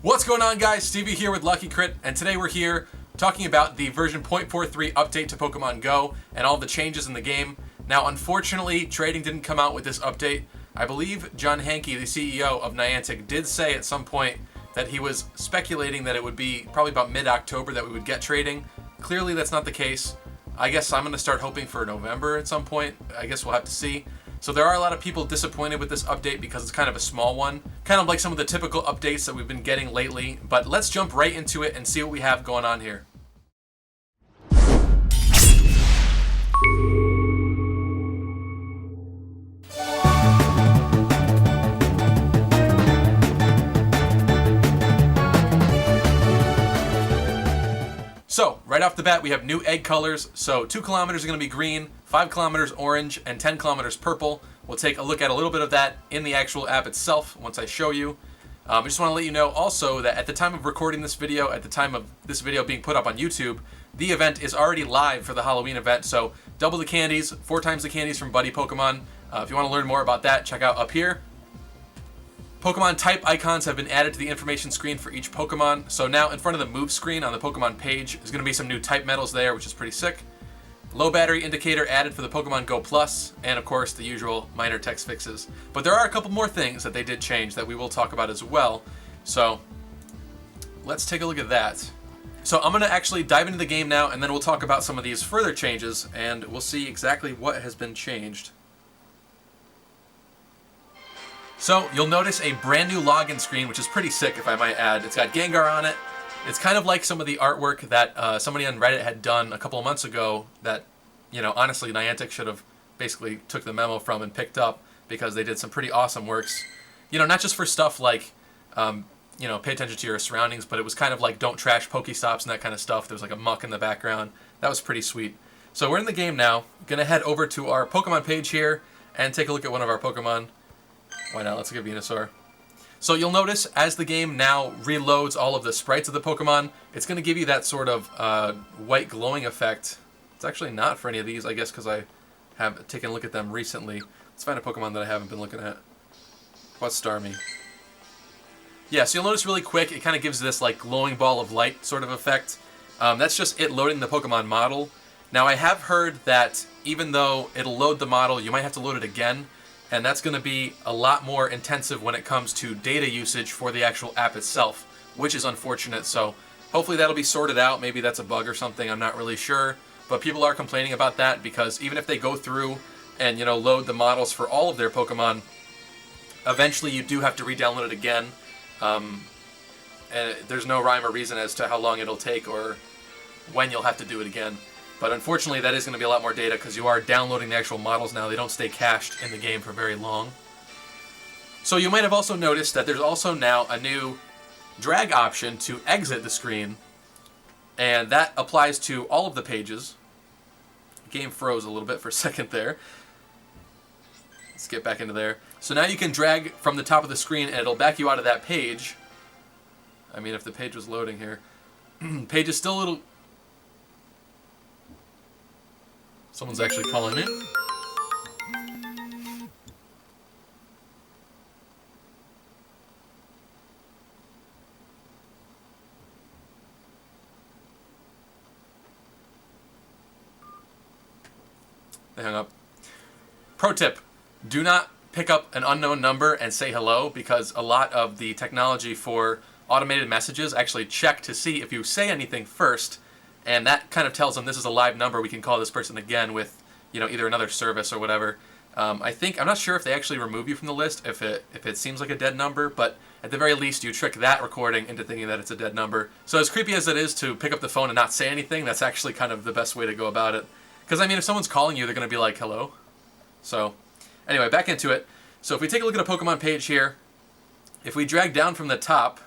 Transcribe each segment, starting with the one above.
What's going on, guys? Stevie here with Lucky Crit, and today we're here talking about the version 0.43 update to Pokemon Go and all the changes in the game. Now, unfortunately, trading didn't come out with this update. I believe John Hanke, the CEO of Niantic, did say at some point that he was speculating that it would be probably about mid-October that we would get trading. Clearly, that's not the case. I guess I'm going to start hoping for November at some point. I guess we'll have to see. So there are a lot of people disappointed with this update because it's kind of a small one. Kind of like some of the typical updates that we've been getting lately. But let's jump right into it and see what we have going on here. So, right off the bat, we have new egg colors. So 2 kilometers are going to be green, 5 kilometers orange, and 10 kilometers purple. We'll take a look at a little bit of that in the actual app itself once I show you. I just want to let you know also that at the time of recording this video, at the time of this video being put up on YouTube, the event is already live for the Halloween event. So double the candies, 4 times the candies from Buddy Pokemon. If you want to learn more about that, check out up here. Pokemon type icons have been added to the information screen for each Pokemon. So now in front of the move screen on the Pokemon page is going to be some new type medals there, which is pretty sick. Low battery indicator added for the Pokemon GO Plus, and of course the usual minor text fixes. But there are a couple more things that they did change that we will talk about as well. So let's take a look at that. So I'm going to actually dive into the game now, and then we'll talk about some of these further changes, and we'll see exactly what has been changed. So you'll notice a brand new login screen, which is pretty sick if I might add. It's got Gengar on it. It's kind of like some of the artwork that somebody on Reddit had done a couple of months ago that, you know, honestly Niantic should have basically took the memo from and picked up, because they did some pretty awesome works. You know, not just for stuff like, you know, pay attention to your surroundings, but it was kind of like don't trash Pokestops and that kind of stuff. There was like a muck in the background. That was pretty sweet. So we're in the game now. Going to head over to our Pokemon page here and take a look at one of our Pokemon. Why not? Let's get Venusaur. So you'll notice as the game now reloads all of the sprites of the Pokemon, it's going to give you that sort of white glowing effect. It's actually not for any of these, I guess, because I have taken a look at them recently. Let's find a Pokemon that I haven't been looking at. What's Starmie? Yeah, so you'll notice really quick, it kind of gives this like glowing ball of light sort of effect. That's just it loading the Pokemon model. Now I have heard that even though it'll load the model, you might have to load it again. And that's going to be a lot more intensive when it comes to data usage for the actual app itself, which is unfortunate. So hopefully that'll be sorted out. Maybe that's a bug or something. I'm not really sure. But people are complaining about that because even if they go through and, you know, load the models for all of their Pokemon, eventually you do have to re-download it again. And there's no rhyme or reason as to how long it'll take or when you'll have to do it again. But unfortunately, that is going to be a lot more data because you are downloading the actual models now. They don't stay cached in the game for very long. So you might have also noticed that there's also now a new drag option to exit the screen. And that applies to all of the pages. The game froze a little bit for a second there. Let's get back into there. So now you can drag from the top of the screen and it'll back you out of that page. I mean, if the page was loading here. Page is still a little... Someone's actually calling in. They hung up. Pro tip, do not pick up an unknown number and say hello, because a lot of the technology for automated messages actually check to see if you say anything first. And that kind of tells them this is a live number. We can call this person again with, you know, either another service or whatever. I'm not sure if they actually remove you from the list if it seems like a dead number, but at the very least you trick that recording into thinking that it's a dead number. So as creepy as it is to pick up the phone and not say anything, that's actually kind of the best way to go about it. Because I mean, if someone's calling you, they're going to be like, hello. So anyway, back into it. So if we take a look at a Pokemon page here, if we drag down from the top,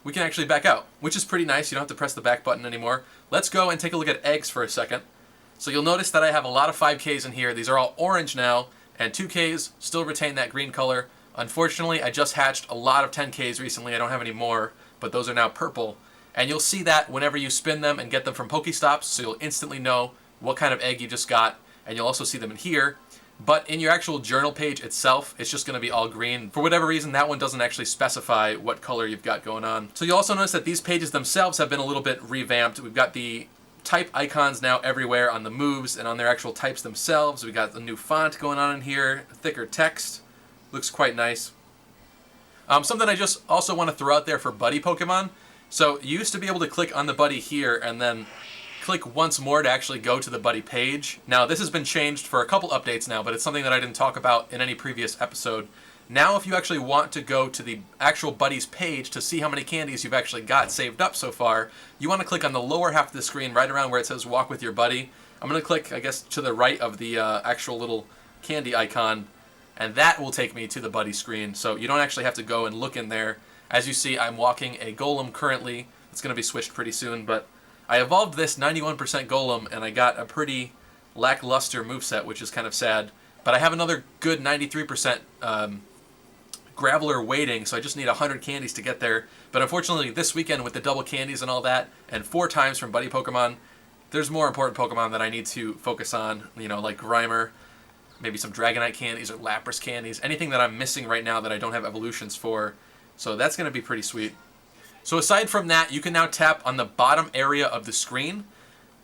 we can actually back out, which is pretty nice. You don't have to press the back button anymore. Let's go and take a look at eggs for a second. So you'll notice that I have a lot of 5Ks in here. These are all orange now, and 2Ks still retain that green color. Unfortunately, I just hatched a lot of 10Ks recently. I don't have any more, but those are now purple. And you'll see that whenever you spin them and get them from Pokestops, so you'll instantly know what kind of egg you just got, and you'll also see them in here. But in your actual journal page itself, it's just going to be all green. For whatever reason, that one doesn't actually specify what color you've got going on. So you'll also notice that these pages themselves have been a little bit revamped. We've got the type icons now everywhere on the moves and on their actual types themselves. We've got the new font going on in here, thicker text. Looks quite nice. Something I just also want to throw out there for buddy Pokemon. So you used to be able to click on the buddy here and then click once more to actually go to the buddy page. Now this has been changed for a couple updates now, but it's something that I didn't talk about in any previous episode. Now if you actually want to go to the actual buddy's page to see how many candies you've actually got saved up so far, you want to click on the lower half of the screen right around where it says walk with your buddy. I'm going to click, I guess, to the right of the actual little candy icon, and that will take me to the buddy screen. So you don't actually have to go and look in there. As you see, I'm walking a Golem currently. It's going to be switched pretty soon, but I evolved this 91% Golem, and I got a pretty lackluster moveset, which is kind of sad. But I have another good 93% Graveler waiting, so I just need 100 candies to get there. But unfortunately, this weekend with the double candies and all that, and 4 times from buddy Pokemon, there's more important Pokemon that I need to focus on, you know, like Grimer, maybe some Dragonite candies or Lapras candies, anything that I'm missing right now that I don't have evolutions for. So that's going to be pretty sweet. So aside from that, you can now tap on the bottom area of the screen.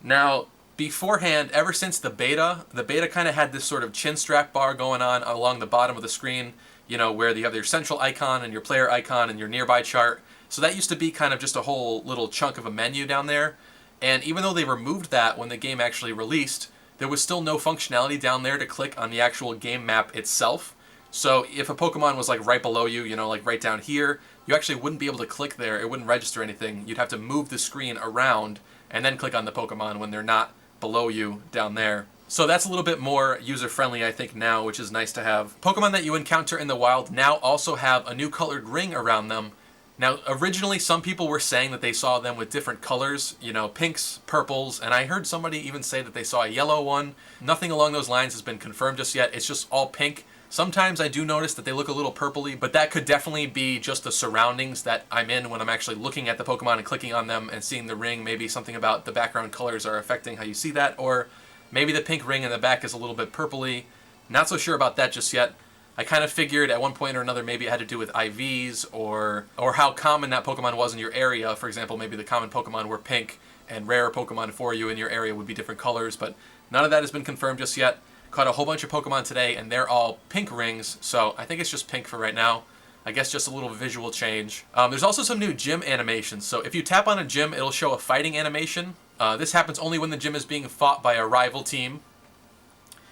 Now, beforehand, ever since the beta kind of had this sort of chin strap bar going on along the bottom of the screen, you know, where you have your central icon and your player icon and your nearby chart. So that used to be kind of just a whole little chunk of a menu down there. And even though they removed that when the game actually released, there was still no functionality down there to click on the actual game map itself. So if a Pokemon was like right below you, you know, like right down here, you actually wouldn't be able to click there. It wouldn't register anything. You'd have to move the screen around and then click on the Pokemon when they're not below you down there. So that's a little bit more user-friendly, I think, now, which is nice to have. Pokemon that you encounter in the wild now also have a new colored ring around them. Now, originally, some people were saying that they saw them with different colors, you know, pinks, purples, and I heard somebody even say that they saw a yellow one. Nothing along those lines has been confirmed just yet. It's just all pink. Sometimes I do notice that they look a little purpley, but that could definitely be just the surroundings that I'm in when I'm actually looking at the Pokemon and clicking on them and seeing the ring. Maybe something about the background colors are affecting how you see that, or maybe the pink ring in the back is a little bit purpley. Not so sure about that just yet. I kind of figured at one point or another maybe it had to do with IVs or how common that Pokemon was in your area. For example, maybe the common Pokemon were pink and rare Pokemon for you in your area would be different colors, but none of that has been confirmed just yet. Caught a whole bunch of Pokemon today and they're all pink rings, so I think it's just pink for right now. I guess just a little visual change. There's also some new gym animations. So if you tap on a gym, it'll show a fighting animation. This happens only when the gym is being fought by a rival team.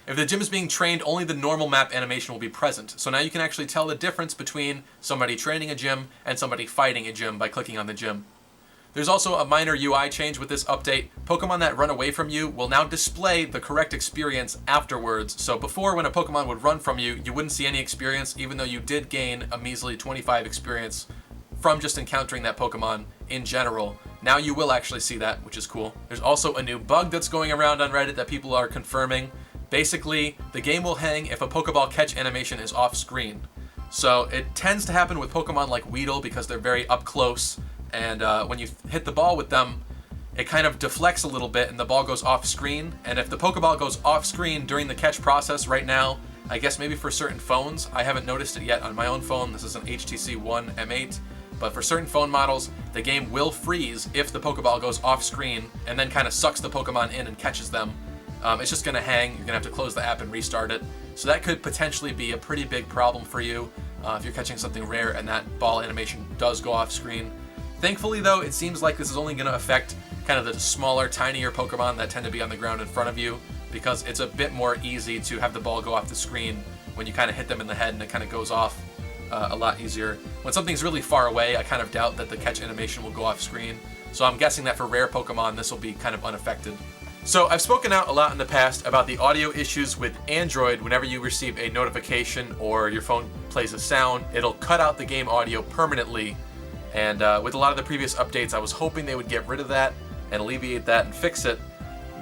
If the gym is being trained, only the normal map animation will be present. So now you can actually tell the difference between somebody training a gym and somebody fighting a gym by clicking on the gym. There's also a minor UI change with this update. Pokemon that run away from you will now display the correct experience afterwards. So before, when a Pokemon would run from you, you wouldn't see any experience, even though you did gain a measly 25 experience from just encountering that Pokemon in general. Now you will actually see that, which is cool. There's also a new bug that's going around on Reddit that people are confirming. Basically, the game will hang if a Pokeball catch animation is off screen. So it tends to happen with Pokemon like Weedle because they're very up close, and when you hit the ball with them, it kind of deflects a little bit and the ball goes off screen. And if the Pokeball goes off screen during the catch process right now, I guess maybe for certain phones, I haven't noticed it yet on my own phone. This is an HTC One M8. But for certain phone models, the game will freeze if the Pokeball goes off screen and then kind of sucks the Pokemon in and catches them. It's just going to hang. You're going to have to close the app and restart it. So that could potentially be a pretty big problem for you if you're catching something rare and that ball animation does go off screen. Thankfully, though, it seems like this is only going to affect kind of the smaller, tinier Pokemon that tend to be on the ground in front of you, because it's a bit more easy to have the ball go off the screen when you kind of hit them in the head and it kind of goes off a lot easier. When something's really far away, I kind of doubt that the catch animation will go off screen. So I'm guessing that for rare Pokemon, this will be kind of unaffected. So I've spoken out a lot in the past about the audio issues with Android. Whenever you receive a notification or your phone plays a sound, it'll cut out the game audio permanently. And with a lot of the previous updates, I was hoping they would get rid of that and alleviate that and fix it.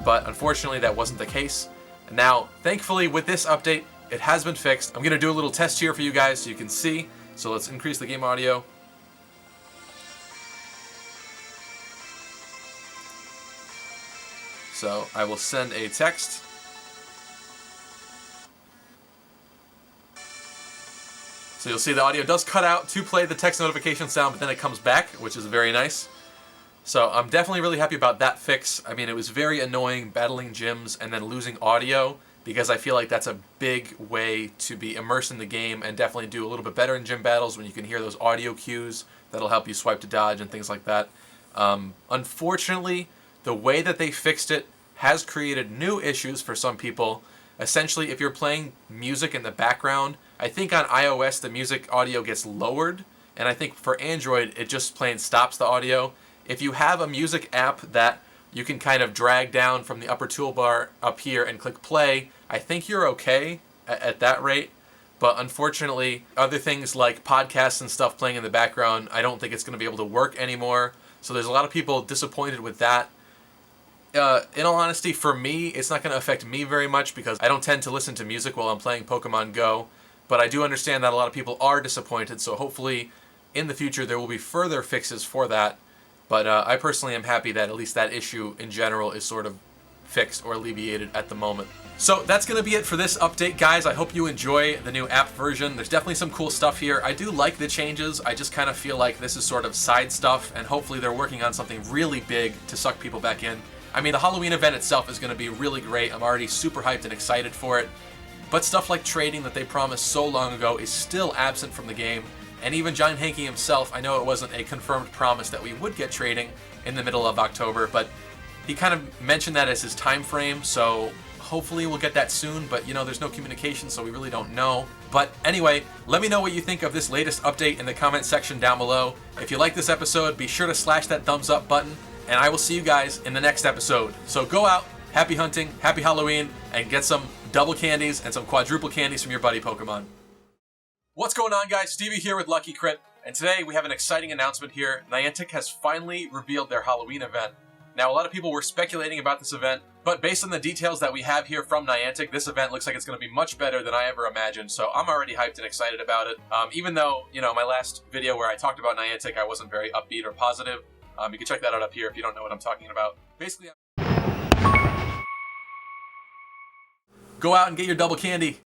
But unfortunately, that wasn't the case. And now, thankfully, with this update, it has been fixed. I'm going to do a little test here for you guys so you can see. So let's increase the game audio. So I will send a text. So you'll see the audio does cut out to play the text notification sound, but then it comes back, which is very nice. So I'm definitely really happy about that fix. I mean, it was very annoying battling gyms and then losing audio, because I feel like that's a big way to be immersed in the game and definitely do a little bit better in gym battles when you can hear those audio cues that'll help you swipe to dodge and things like that. Unfortunately, the way that they fixed it has created new issues for some people. Essentially, if you're playing music in the background, I think on iOS the music audio gets lowered, and I think for Android it just plain stops the audio. If you have a music app that you can kind of drag down from the upper toolbar up here and click play, I think you're okay at that rate. But unfortunately, other things like podcasts and stuff playing in the background, I don't think it's going to be able to work anymore. So there's a lot of people disappointed with that. In all honesty, for me, it's not going to affect me very much because I don't tend to listen to music while I'm playing Pokemon Go. But I do understand that a lot of people are disappointed, so hopefully in the future there will be further fixes for that. But I personally am happy that at least that issue in general is sort of fixed or alleviated at the moment. So that's going to be it for this update, guys. I hope you enjoy the new app version. There's definitely some cool stuff here. I do like the changes. I just kind of feel like this is sort of side stuff, and hopefully they're working on something really big to suck people back in. I mean, the Halloween event itself is going to be really great. I'm already super hyped and excited for it. But stuff like trading that they promised so long ago is still absent from the game. And even John Hanke himself, I know it wasn't a confirmed promise that we would get trading in the middle of October, but he kind of mentioned that as his time frame, so hopefully we'll get that soon, but you know, there's no communication, so we really don't know. But anyway, let me know what you think of this latest update in the comment section down below. If you like this episode, be sure to slash that thumbs up button, and I will see you guys in the next episode. So go out, happy hunting, happy Halloween, and get some double candies and some quadruple candies from your buddy Pokemon. What's going on, guys? Stevie here with Lucky Crit, and today we have an exciting announcement here. Niantic has finally revealed their Halloween event. Now, a lot of people were speculating about this event, but based on the details that we have here from Niantic, this event looks like it's going to be much better than I ever imagined, so I'm already hyped and excited about it. Even though, you know, my last video where I talked about Niantic, I wasn't very upbeat or positive. You can check that out up here if you don't know what I'm talking about. Basically, go out and get your double candy.